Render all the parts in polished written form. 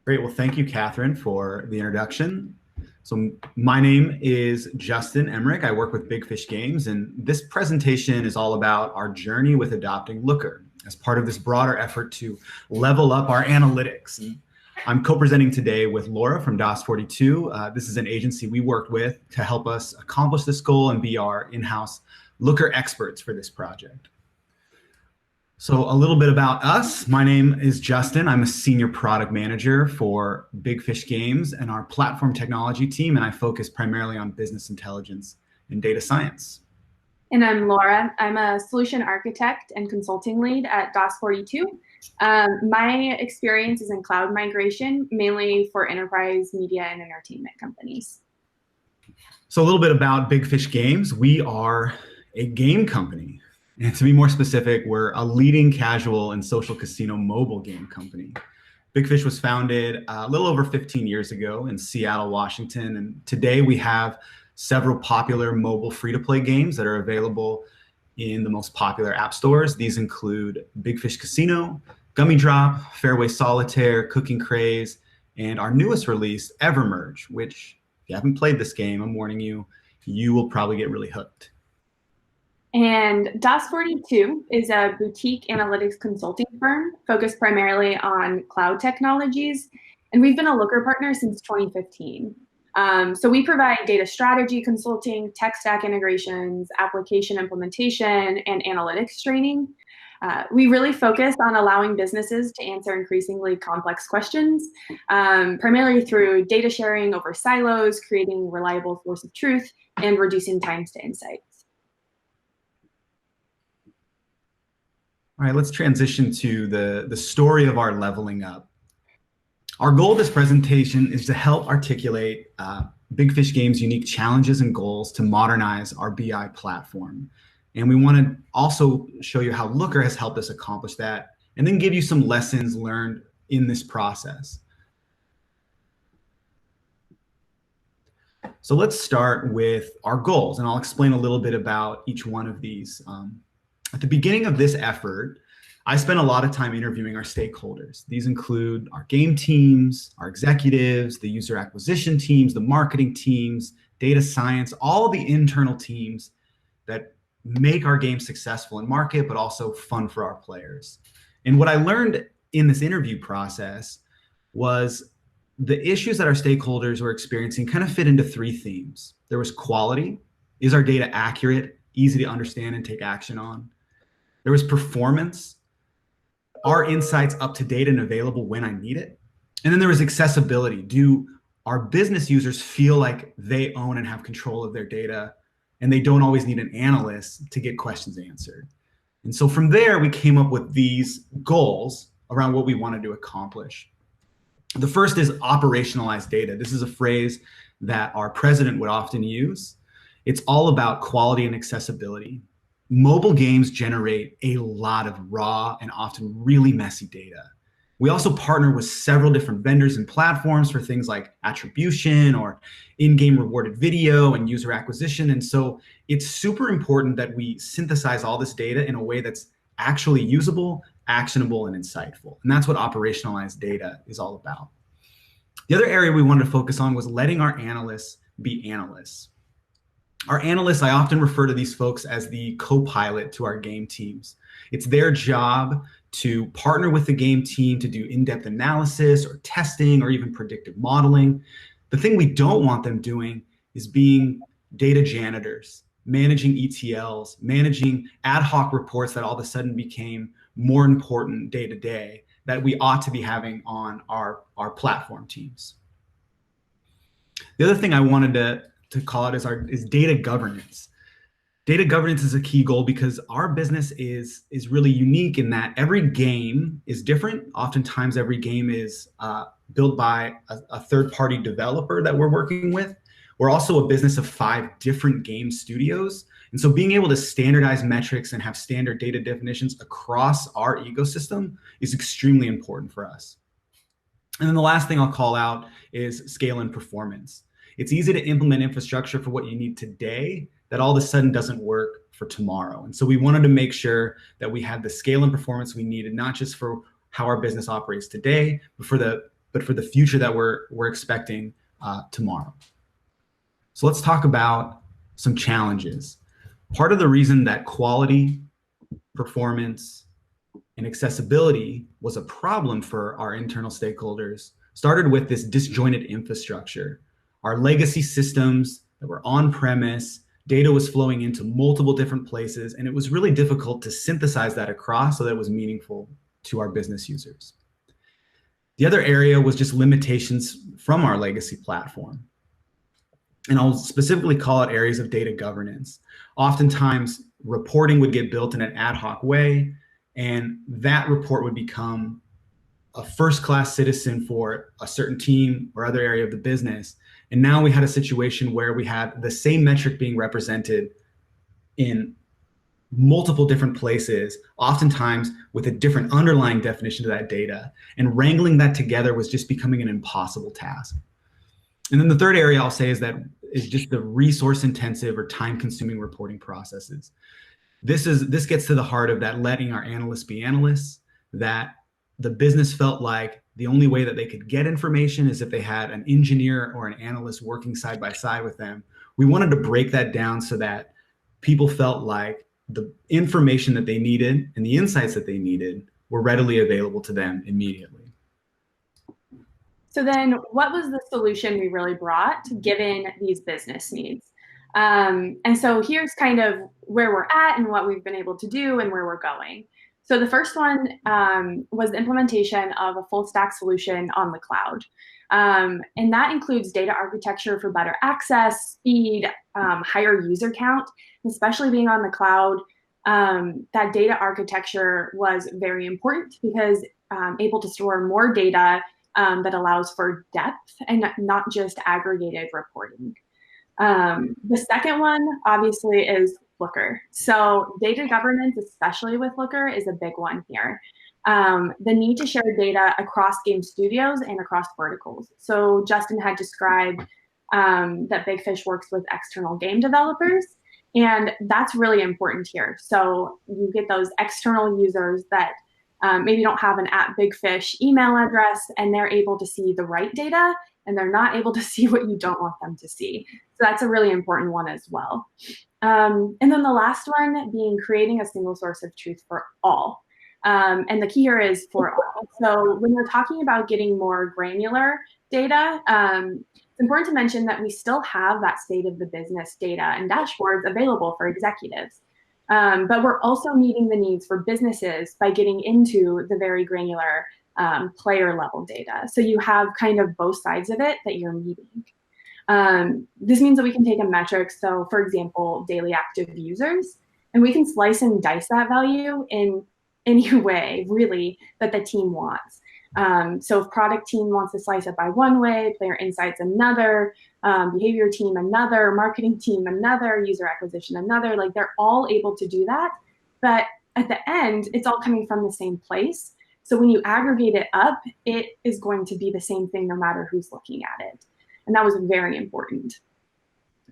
Great. Well, thank you, Catherine, for the introduction. So my name is Justin Emmerich. I work with Big Fish Games, and this presentation is all about our journey with adopting Looker as part of this broader effort to level up our analytics. And I'm co-presenting today with Laura from DAS42. This is an agency we worked with to help us accomplish this goal and be our in-house Looker experts for this project. So a little bit about us. My name is Justin. I'm a senior product manager for Big Fish Games and our platform technology team, and I focus primarily on business intelligence and data science. And I'm Laura. I'm a solution architect and consulting lead at DAS42. My experience is in cloud migration, mainly for enterprise media and entertainment companies. So a little bit about Big Fish Games. We are a game company. And to be more specific, we're a leading casual and social casino mobile game company. Big Fish was founded a little over 15 years ago in Seattle, Washington. And today we have several popular mobile free-to-play games that are available in the most popular app stores. These include Big Fish Casino, Gummy Drop, Fairway Solitaire, Cooking Craze, and our newest release, Evermerge, which if you haven't played this game, I'm warning you, you will probably get really hooked. And DAS42 is a boutique analytics consulting firm focused primarily on cloud technologies. And we've been a Looker partner since 2015. So we provide data strategy consulting, tech stack integrations, application implementation, and analytics training. We really focus on allowing businesses to answer increasingly complex questions, primarily through data sharing over silos, creating reliable source of truth, and reducing times to insights. All right, let's transition to the story of our leveling up. Our goal of this presentation is to help articulate Big Fish Games' unique challenges and goals to modernize our BI platform. And we want to also show you how Looker has helped us accomplish that, and then give you some lessons learned in this process. So let's start with our goals, and I'll explain a little bit about each one of these. At the beginning of this effort, I spent a lot of time interviewing our stakeholders. These include our game teams, our executives, the user acquisition teams, the marketing teams, data science, all the internal teams that make our game successful in market, but also fun for our players. And what I learned in this interview process was the issues that our stakeholders were experiencing kind of fit into three themes. There was quality. Is our data accurate, easy to understand and take action on? There was performance. Are insights up to date and available when I need it? And then there was accessibility. Do our business users feel like they own and have control of their data, and they don't always need an analyst to get questions answered? And so from there, we came up with these goals around what we wanted to accomplish. The first is operationalize data. This is a phrase that our president would often use. It's all about quality and accessibility. Mobile games generate a lot of raw and often really messy data. We also partner with several different vendors and platforms for things like attribution or in-game rewarded video and user acquisition. And so it's super important that we synthesize all this data in a way that's actually usable, actionable, and insightful. And that's what operationalized data is all about. The other area we wanted to focus on was letting our analysts be analysts. Our analysts, I often refer to these folks as the co-pilot to our game teams. It's their job to partner with the game team to do in-depth analysis or testing or even predictive modeling. The thing we don't want them doing is being data janitors, managing ETLs, managing ad hoc reports that all of a sudden became more important day to day that we ought to be having on our platform teams. The other thing I wanted to call it is data governance. Data governance is a key goal because our business is really unique in that every game is different. Oftentimes every game is built by a third-party developer that we're working with. We're also a business of 5 different game studios. And so being able to standardize metrics and have standard data definitions across our ecosystem is extremely important for us. And then the last thing I'll call out is scale and performance. It's easy to implement infrastructure for what you need today that all of a sudden doesn't work for tomorrow. And so we wanted to make sure that we had the scale and performance we needed, not just for how our business operates today, but for the but for the future that we're expecting tomorrow. So let's talk about some challenges. Part of the reason that quality, performance, and accessibility was a problem for our internal stakeholders started with this disjointed infrastructure. Our legacy systems that were on-premise, data was flowing into multiple different places, and it was really difficult to synthesize that across so that it was meaningful to our business users. The other area was just limitations from our legacy platform. And I'll specifically call it areas of data governance. Oftentimes, reporting would get built in an ad hoc way, and that report would become a first-class citizen for a certain team or other area of the business. And now we had a situation where we had the same metric being represented in multiple different places, oftentimes with a different underlying definition to that data. And wrangling that together was just becoming an impossible task. And then the third area I'll say is just the resource-intensive or time-consuming reporting processes. This gets to the heart of that letting our analysts be analysts, that the business felt like the only way that they could get information is if they had an engineer or an analyst working side by side with them. We wanted to break that down so that people felt like the information that they needed and the insights that they needed were readily available to them immediately. So then what was the solution we really brought given these business needs? And so here's kind of where we're at and what we've been able to do and where we're going. So the first one was the implementation of a full stack solution on the cloud. And that includes data architecture for better access, speed, higher user count, especially being on the cloud. That data architecture was very important because able to store more data that allows for depth and not just aggregated reporting. The second one, obviously, is Looker. So data governance, especially with Looker, is a big one here. The need to share data across game studios and across verticals. So Justin had described that Big Fish works with external game developers, and that's really important here. So you get those external users that maybe don't have an @BigFish email address, and they're able to see the right data, and they're not able to see what you don't want them to see. So that's a really important one as well. And then the last one being creating a single source of truth for all. And the key here is for all. So when we're talking about getting more granular data, it's important to mention that we still have that state of the business data and dashboards available for executives. But we're also meeting the needs for businesses by getting into the very granular player level data. So you have kind of both sides of it that you're meeting. This means that we can take a metric, so for example, daily active users, and we can slice and dice that value in any way, really, that the team wants. So if product team wants to slice it by one way, player insights another, behavior team another, marketing team another, user acquisition another, like they're all able to do that. But at the end, it's all coming from the same place. So when you aggregate it up, it is going to be the same thing no matter who's looking at it. And that was very important.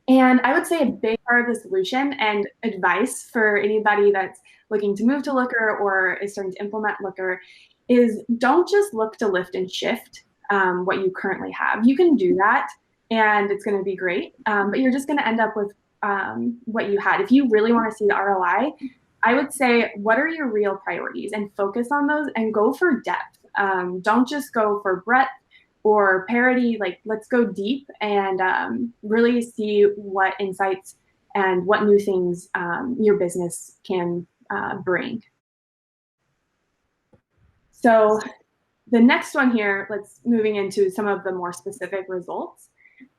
And I would say a big part of the solution and advice for anybody that's looking to move to Looker or is starting to implement Looker is don't just look to lift and shift what you currently have. You can do that and it's going to be great, but you're just going to end up with what you had. If you really want to see the ROI, I would say, what are your real priorities and focus on those and go for depth. Don't just go for breadth or parity, like let's go deep and really see what insights and what new things your business can bring. So the next one here, let's moving into some of the more specific results.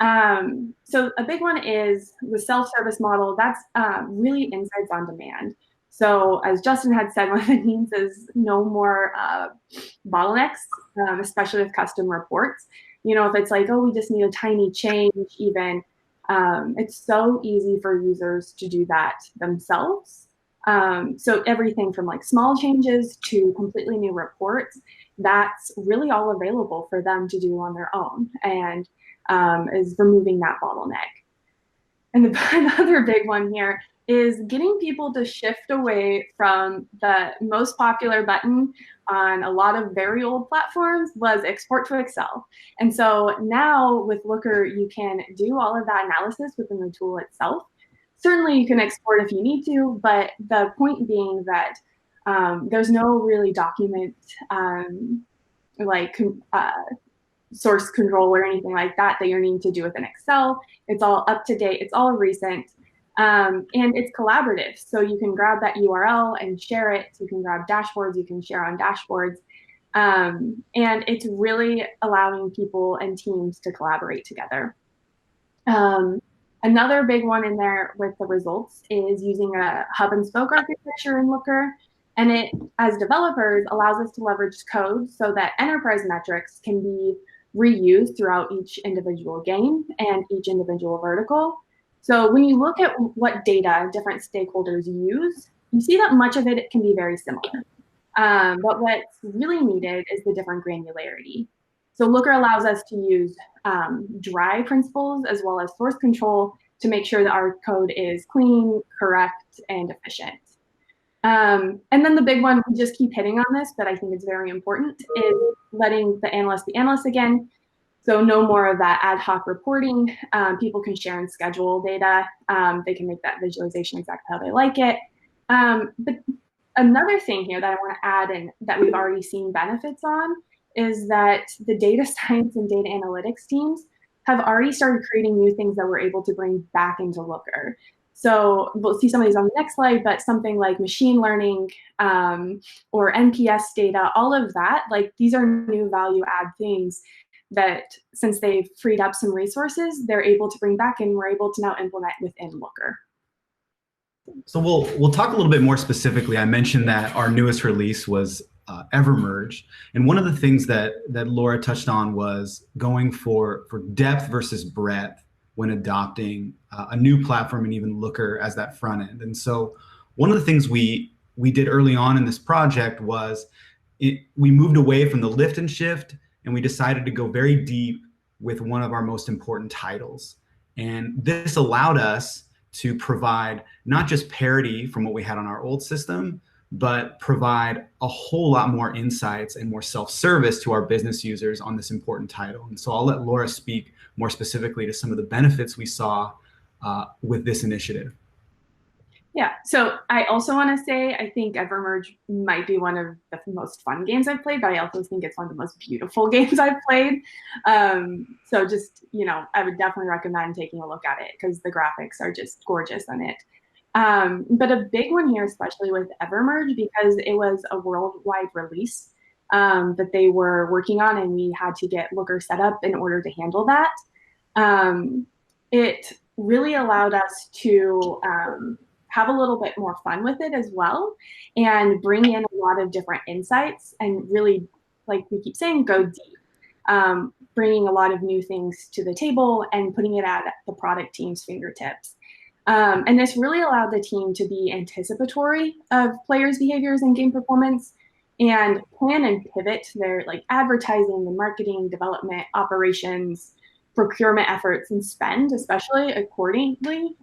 So a big one is the self-service model. That's really insights on demand. So as Justin had said, what it means is no more bottlenecks, especially with custom reports. You know, if it's like, oh, we just need a tiny change even, it's so easy for users to do that themselves. So everything from like small changes to completely new reports, that's really all available for them to do on their own and is removing that bottleneck. And another big one here is getting people to shift away from the most popular button on a lot of very old platforms was export to Excel. And so now with Looker, you can do all of that analysis within the tool itself. Certainly you can export if you need to, but the point being that there's no really document like source control or anything like that that you're needing to do with an Excel. It's all up to date. It's all recent. And it's collaborative. So you can grab that URL and share it. You can grab dashboards. You can share on dashboards. And it's really allowing people and teams to collaborate together. Another big one in there with the results is using a hub and spoke architecture in Looker. And it, as developers, allows us to leverage code so that enterprise metrics can be reused throughout each individual game and each individual vertical. So when you look at what data different stakeholders use, you see that much of it can be very similar. But what's really needed is the different granularity. So Looker allows us to use dry principles as well as source control to make sure that our code is clean, correct, and efficient. And then the big one, we just keep hitting on this, but I think it's very important, is letting the analyst be analysts again. So no more of that ad hoc reporting. People can share and schedule data. They can make that visualization exactly how they like it. But another thing here that I want to add and that we've already seen benefits on is that the data science and data analytics teams have already started creating new things that we're able to bring back into Looker. So we'll see some of these on the next slide, but something like machine learning or NPS data, all of that, like these are new value add things that since they've freed up some resources, they're able to bring back and we're able to now implement within Looker. So we'll talk a little bit more specifically. I mentioned that our newest release was Evermerge, and one of the things that Laura touched on was going for depth versus breadth when adopting a new platform and even Looker as that front end. And so one of the things we did early on in this project was we moved away from the lift and shift, and we decided to go very deep with one of our most important titles. And this allowed us to provide not just parity from what we had on our old system, but provide a whole lot more insights and more self-service to our business users on this important title. And so I'll let Laura speak more specifically to some of the benefits we saw with this initiative. Yeah, so I also want to say I think Evermerge might be one of the most fun games I've played, but I also think it's one of the most beautiful games I've played. So just, you know, I would definitely recommend taking a look at it because the graphics are just gorgeous in it. But a big one here, especially with Evermerge, because it was a worldwide release that they were working on, and we had to get Looker set up in order to handle that. It really allowed us to have a little bit more fun with it as well and bring in a lot of different insights and really, like we keep saying, go deep, bringing a lot of new things to the table and putting it at the product team's fingertips. And this really allowed the team to be anticipatory of players' behaviors and game performance and plan and pivot their like advertising, the marketing, development, operations, procurement efforts, and spend, especially accordingly,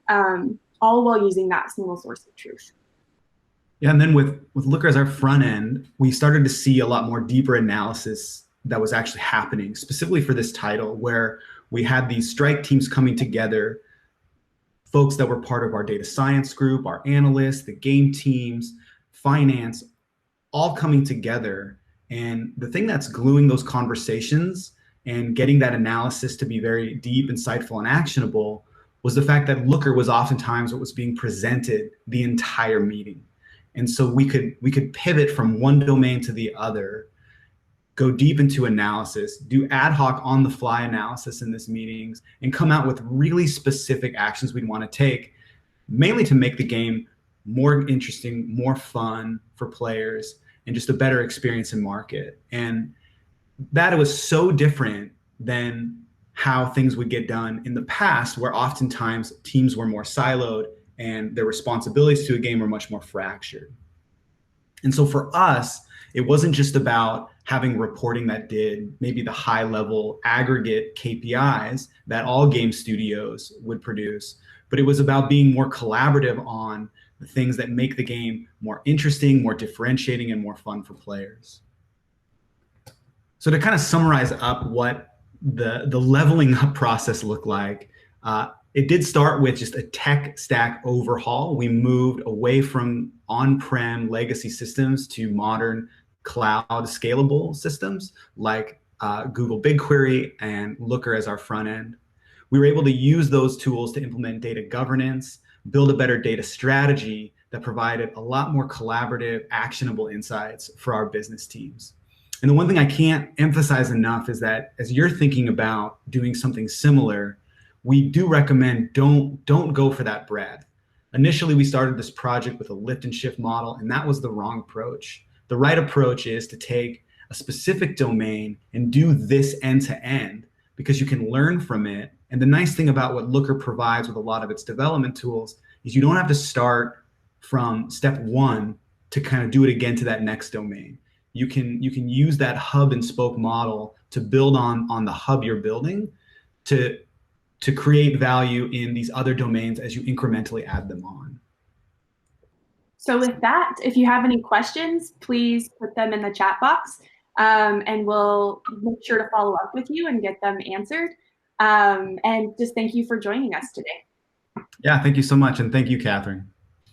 all while using that single source of truth. Yeah, and then with Looker as our front end, we started to see a lot more deeper analysis that was actually happening, specifically for this title, where we had these strike teams coming together, folks that were part of our data science group, our analysts, the game teams, finance, all coming together. And the thing that's gluing those conversations and getting that analysis to be very deep, insightful, and actionable was the fact that Looker was oftentimes what was being presented the entire meeting. And so we could pivot from one domain to the other, go deep into analysis, do ad hoc on the fly analysis in these meetings, and come out with really specific actions we'd want to take, mainly to make the game more interesting, more fun for players, and just a better experience in market. And that was so different than how things would get done in the past, where oftentimes teams were more siloed and their responsibilities to a game were much more fractured. And so for us, it wasn't just about having reporting that did maybe the high level aggregate KPIs that all game studios would produce, but it was about being more collaborative on the things that make the game more interesting, more differentiating, and more fun for players. So to kind of summarize up what the leveling up process looked like, it did start with just a tech stack overhaul. We moved away from on-prem legacy systems to modern cloud scalable systems like Google BigQuery and Looker as our front end. We were able to use those tools to implement data governance, build a better data strategy that provided a lot more collaborative, actionable insights for our business teams. And the one thing I can't emphasize enough is that as you're thinking about doing something similar, we do recommend don't go for that breadth. Initially, we started this project with a lift and shift model, and that was the wrong approach. The right approach is to take a specific domain and do this end to end, because you can learn from it. And the nice thing about what Looker provides with a lot of its development tools is you don't have to start from step one to kind of do it again to that next domain. You can use that hub and spoke model to build on the hub you're building to create value in these other domains as you incrementally add them on. So with that, if you have any questions, please put them in the chat box, and we'll make sure to follow up with you and get them answered. And just thank you for joining us today. Yeah, thank you so much. And thank you, Catherine.